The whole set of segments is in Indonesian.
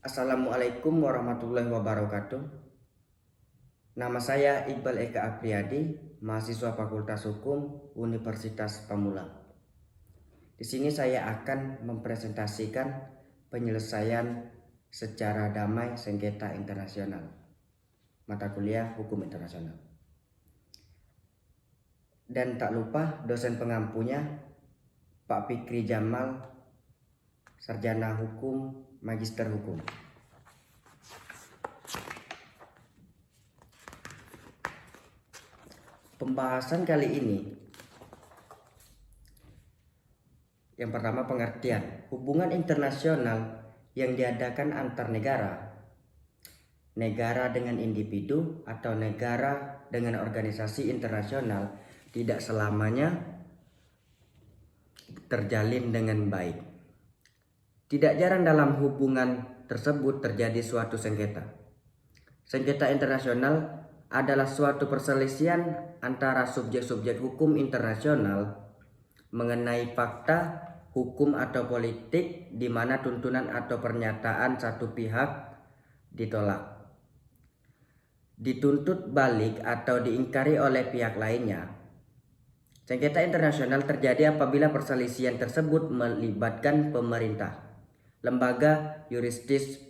Assalamualaikum warahmatullahi wabarakatuh. Nama saya Iqbal Eka Apriyadi, mahasiswa Fakultas Hukum Universitas Pamulang. Di sini saya akan mempresentasikan penyelesaian secara damai sengketa internasional, mata kuliah Hukum Internasional. Dan tak lupa dosen pengampunya Pak Fikri Jamal, Sarjana Hukum, Magister Hukum. Pembahasan kali ini, yang pertama pengertian hubungan internasional yang diadakan antar negara, negara dengan individu atau negara dengan organisasi internasional tidak selamanya terjalin dengan baik. Tidak jarang dalam hubungan tersebut terjadi suatu sengketa. Sengketa internasional adalah suatu perselisihan antara subjek-subjek hukum internasional mengenai fakta, hukum atau politik di mana tuntunan atau pernyataan satu pihak ditolak, dituntut balik atau diingkari oleh pihak lainnya. Sengketa internasional terjadi apabila perselisihan tersebut melibatkan pemerintah, lembaga yurisdis,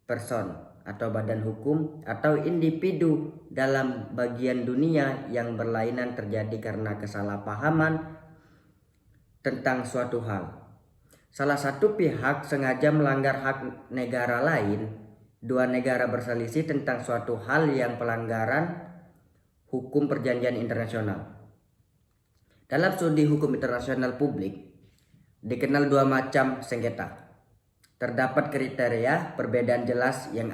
person atau badan hukum, atau individu dalam bagian dunia yang berlainan terjadi karena kesalahpahaman tentang suatu hal. Salah satu pihak sengaja melanggar hak negara lain. Dua negara berselisih tentang suatu hal yang pelanggaran hukum perjanjian internasional. Dalam studi hukum internasional publik dikenal dua macam sengketa. Terdapat kriteria perbedaan jelas yang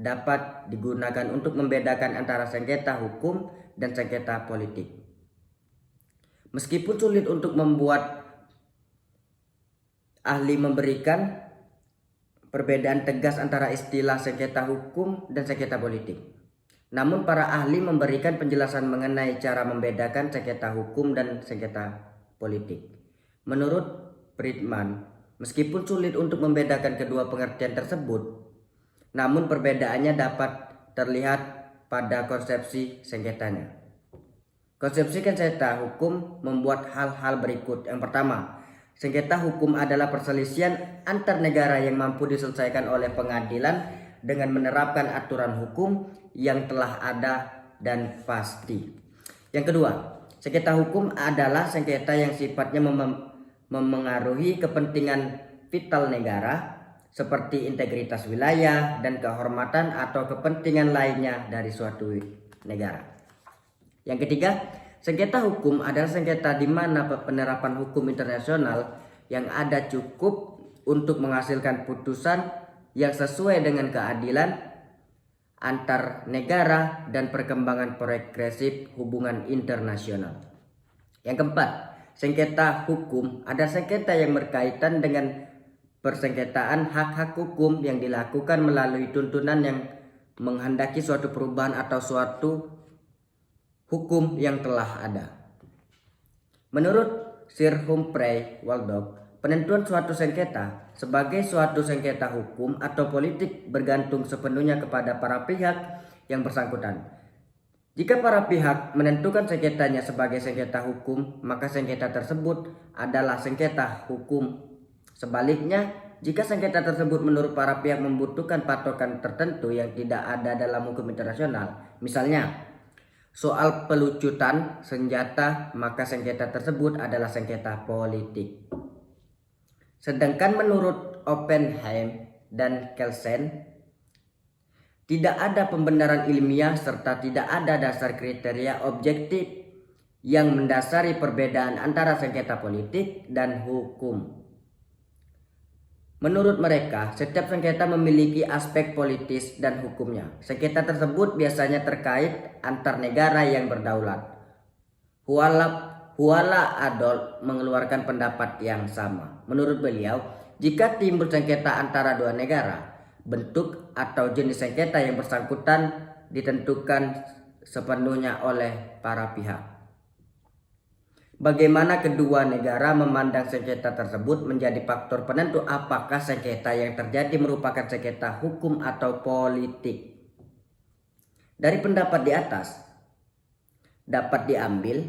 dapat digunakan untuk membedakan antara sengketa hukum dan sengketa politik. Meskipun sulit untuk membuat ahli memberikan perbedaan tegas antara istilah sengketa hukum dan sengketa politik, namun para ahli memberikan penjelasan mengenai cara membedakan sengketa hukum dan sengketa politik. Menurut Friedman, meskipun sulit untuk membedakan kedua pengertian tersebut, namun perbedaannya dapat terlihat pada konsepsi sengketanya. Konsepsi sengketa hukum membuat hal-hal berikut. Yang pertama, sengketa hukum adalah perselisihan antar negara yang mampu diselesaikan oleh pengadilan dengan menerapkan aturan hukum yang telah ada dan pasti. Yang kedua, sengketa hukum adalah sengketa yang sifatnya memengaruhi kepentingan vital negara seperti integritas wilayah dan kehormatan atau kepentingan lainnya dari suatu negara. Yang ketiga, sengketa hukum adalah sengketa di mana penerapan hukum internasional yang ada cukup untuk menghasilkan putusan yang sesuai dengan keadilan antar negara dan perkembangan progresif hubungan internasional. Yang keempat, sengketa hukum adalah sengketa yang berkaitan dengan persengketaan hak-hak hukum yang dilakukan melalui tuntunan yang menghendaki suatu perubahan atau suatu hukum yang telah ada. Menurut Sir Humphrey Waldorf, penentuan suatu sengketa sebagai suatu sengketa hukum atau politik bergantung sepenuhnya kepada para pihak yang bersangkutan. Jika para pihak menentukan sengketanya sebagai sengketa hukum, maka sengketa tersebut adalah sengketa hukum. Sebaliknya, jika sengketa tersebut menurut para pihak membutuhkan patokan tertentu yang tidak ada dalam hukum internasional, misalnya soal pelucutan senjata, maka sengketa tersebut adalah sengketa politik. Sedangkan menurut Oppenheim dan Kelsen, tidak ada pembenaran ilmiah serta tidak ada dasar kriteria objektif yang mendasari perbedaan antara sengketa politik dan hukum. Menurut mereka, setiap sengketa memiliki aspek politis dan hukumnya. Sengketa tersebut biasanya terkait antar negara yang berdaulat. Huala Adolf mengeluarkan pendapat yang sama. Menurut beliau, jika timbul sengketa antara dua negara, bentuk atau jenis sengketa yang bersangkutan ditentukan sepenuhnya oleh para pihak. Bagaimana kedua negara memandang sengketa tersebut menjadi faktor penentu apakah sengketa yang terjadi merupakan sengketa hukum atau politik. Dari pendapat di atas, dapat diambil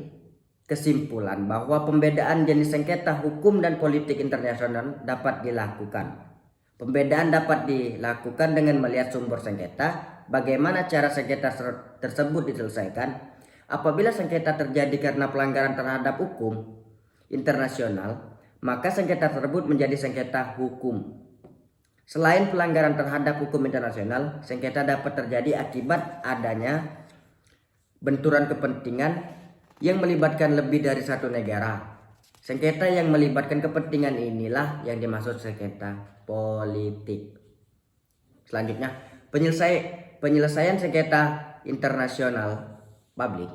kesimpulan bahwa pembedaan jenis sengketa hukum dan politik internasional dapat dilakukan. Pembedaan dapat dilakukan dengan melihat sumber sengketa, bagaimana cara sengketa tersebut diselesaikan. Apabila sengketa terjadi karena pelanggaran terhadap hukum internasional, maka sengketa tersebut menjadi sengketa hukum. Selain pelanggaran terhadap hukum internasional, sengketa dapat terjadi akibat adanya benturan kepentingan yang melibatkan lebih dari satu negara. Sengketa yang melibatkan kepentingan inilah yang dimaksud sengketa politik. Selanjutnya, penyelesaian sengketa internasional publik.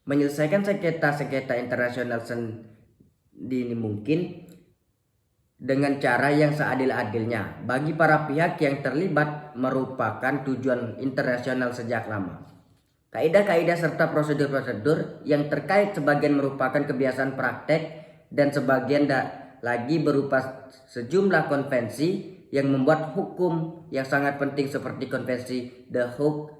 Menyelesaikan sengketa internasional sedini mungkin dengan cara yang seadil-adilnya bagi para pihak yang terlibat merupakan tujuan internasional sejak lama. Kaidah-kaidah serta prosedur-prosedur yang terkait sebagian merupakan kebiasaan praktek dan sebagian lagi berupa sejumlah konvensi yang membuat hukum yang sangat penting seperti konvensi The Hague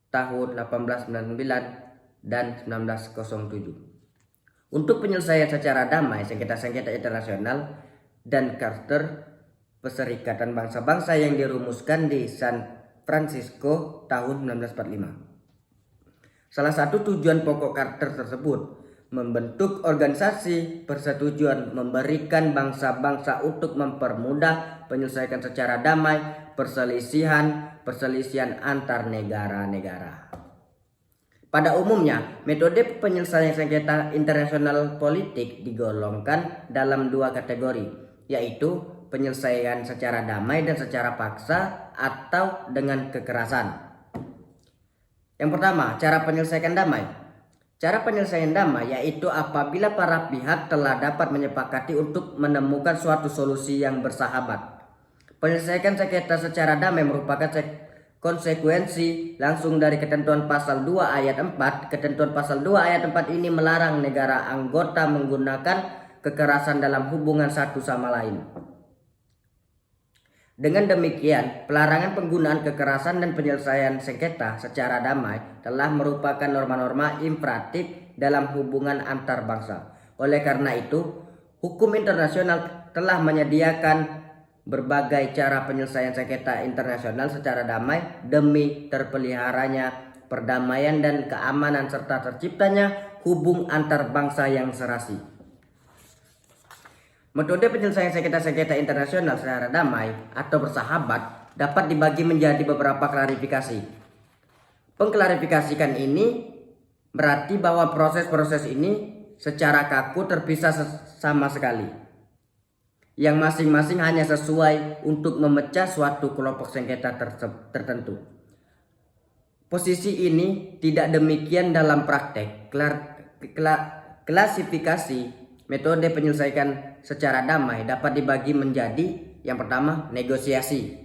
tahun 1899 dan 1907. Untuk penyelesaian secara damai sengketa-sengketa internasional dan Charter Perserikatan Bangsa-Bangsa yang dirumuskan di San Francisco tahun 1945. Salah satu tujuan pokok Charter tersebut membentuk organisasi persetujuan memberikan bangsa-bangsa untuk mempermudah penyelesaian secara damai perselisihan antar negara-negara. Pada umumnya, metode penyelesaian sengketa internasional politik digolongkan dalam dua kategori, yaitu penyelesaian secara damai dan secara paksa atau dengan kekerasan. Yang pertama, cara penyelesaian damai. Cara penyelesaian damai yaitu apabila para pihak telah dapat menyepakati untuk menemukan suatu solusi yang bersahabat. Penyelesaian sengketa secara damai merupakan konsekuensi langsung dari ketentuan pasal 2 ayat 4. Ketentuan pasal 2 ayat 4 ini melarang negara anggota menggunakan kekerasan dalam hubungan satu sama lain. Dengan demikian, pelarangan penggunaan kekerasan dan penyelesaian sengketa secara damai telah merupakan norma-norma imperatif dalam hubungan antar bangsa. Oleh karena itu, hukum internasional telah menyediakan berbagai cara penyelesaian sengketa internasional secara damai demi terpeliharanya perdamaian dan keamanan serta terciptanya hubungan antar bangsa yang serasi. Metode penyelesaian sengketa internasional secara damai atau bersahabat dapat dibagi menjadi beberapa klarifikasi. Pengklarifikasikan ini berarti bahwa proses-proses ini secara kaku terpisah sama sekali, yang masing-masing hanya sesuai untuk memecah suatu kelompok sengketa tertentu. Posisi ini tidak demikian dalam praktek. Klasifikasi metode penyelesaian secara damai dapat dibagi menjadi yang pertama negosiasi,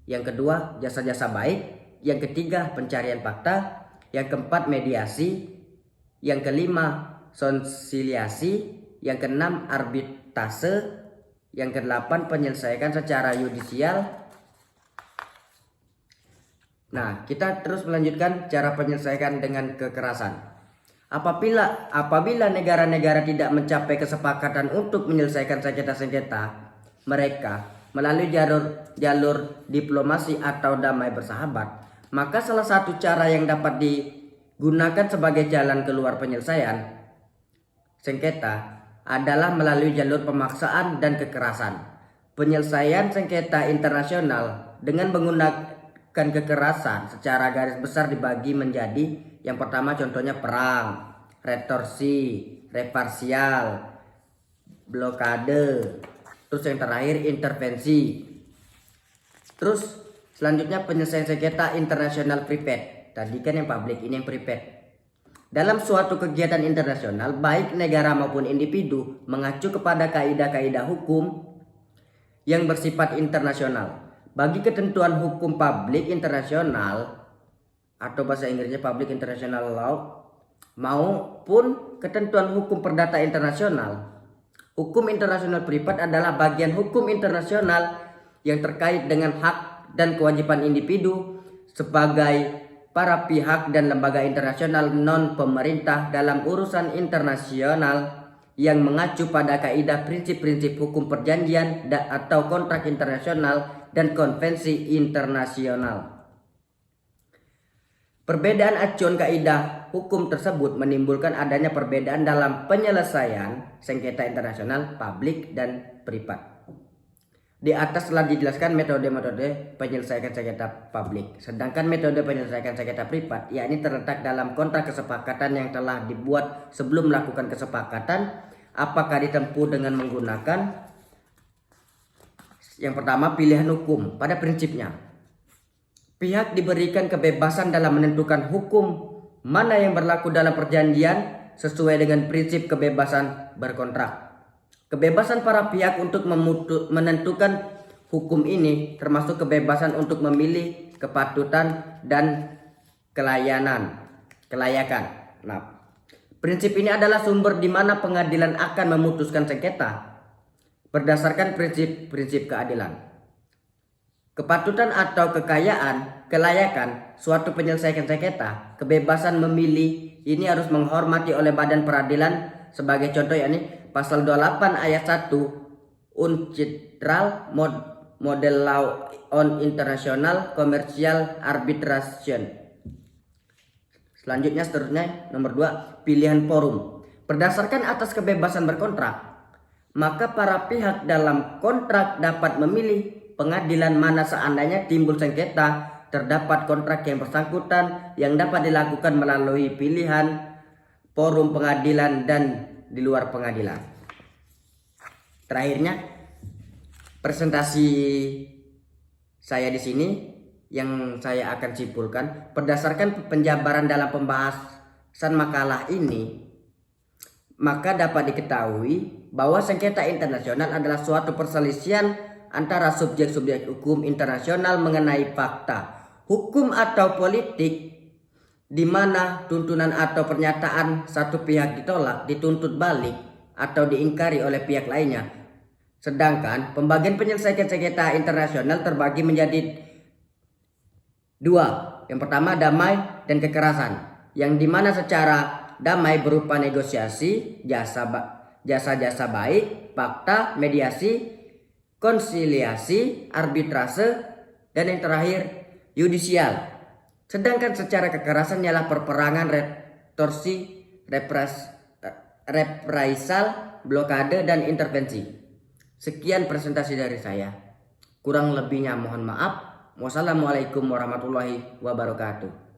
yang kedua jasa-jasa baik, yang ketiga pencarian fakta, yang keempat mediasi, yang kelima konsiliasi, yang keenam arbitrase, yang kedelapan penyelesaian secara yudisial. Nah, kita terus melanjutkan cara penyelesaian dengan kekerasan. Apabila negara-negara tidak mencapai kesepakatan untuk menyelesaikan sengketa-sengketa mereka melalui jalur diplomasi atau damai bersahabat, maka salah satu cara yang dapat digunakan sebagai jalan keluar penyelesaian sengketa adalah melalui jalur pemaksaan dan kekerasan. Penyelesaian sengketa internasional dengan menggunakan kekerasan secara garis besar dibagi menjadi yang pertama contohnya perang, retorsi, reparsial, blokade, terus yang terakhir intervensi. Terus selanjutnya penyelesaian sengketa internasional private. Tadi kan yang publik, ini yang private. Dalam suatu kegiatan internasional, baik negara maupun individu mengacu kepada kaidah-kaidah hukum yang bersifat internasional. Bagi ketentuan hukum publik internasional atau bahasa Inggrisnya public international law maupun ketentuan hukum perdata internasional, hukum internasional privat adalah bagian hukum internasional yang terkait dengan hak dan kewajiban individu sebagai para pihak dan lembaga internasional non-pemerintah dalam urusan internasional yang mengacu pada kaidah prinsip-prinsip hukum perjanjian atau kontrak internasional dan konvensi internasional. Perbedaan acuan kaidah hukum tersebut menimbulkan adanya perbedaan dalam penyelesaian sengketa internasional publik dan privat. Di atas telah dijelaskan metode-metode penyelesaian sengketa publik. Sedangkan metode penyelesaian sengketa privat yakni terletak dalam kontrak kesepakatan yang telah dibuat sebelum melakukan kesepakatan, apakah ditempuh dengan menggunakan yang pertama pilihan hukum. Pada prinsipnya pihak diberikan kebebasan dalam menentukan hukum mana yang berlaku dalam perjanjian sesuai dengan prinsip kebebasan berkontrak. Kebebasan para pihak untuk menentukan hukum ini termasuk kebebasan untuk memilih kepatutan dan kelayakan. Nah, prinsip ini adalah sumber di mana pengadilan akan memutuskan sengketa berdasarkan prinsip-prinsip keadilan. Kepatutan atau kelayakan suatu penyelesaian sengketa, kebebasan memilih ini harus menghormati oleh badan peradilan sebagai contoh yakni pasal 28 ayat 1 UNCITRAL Model Law on International Commercial Arbitration. Seterusnya nomor 2 pilihan forum. Berdasarkan atas kebebasan berkontrak, maka para pihak dalam kontrak dapat memilih pengadilan mana seandainya timbul sengketa terdapat kontrak yang bersangkutan yang dapat dilakukan melalui pilihan forum pengadilan dan di luar pengadilan. Terakhirnya presentasi saya di sini yang saya akan simpulkan berdasarkan penjabaran dalam pembahasan makalah ini, maka dapat diketahui bahwa sengketa internasional adalah suatu perselisihan antara subjek-subjek hukum internasional mengenai fakta, hukum atau politik di mana tuntunan atau pernyataan satu pihak ditolak, dituntut balik atau diingkari oleh pihak lainnya. Sedangkan pembagian penyelesaian sengketa internasional terbagi menjadi dua. Yang pertama damai dan kekerasan, yang dimana secara damai berupa negosiasi, jasa baik, fakta, mediasi, konsiliasi, arbitrase, dan yang terakhir yudisial. Sedangkan secara kekerasan ialah perperangan, retorsi, represal, blokade, dan intervensi. Sekian presentasi dari saya. Kurang lebihnya mohon maaf. Wassalamualaikum warahmatullahi wabarakatuh.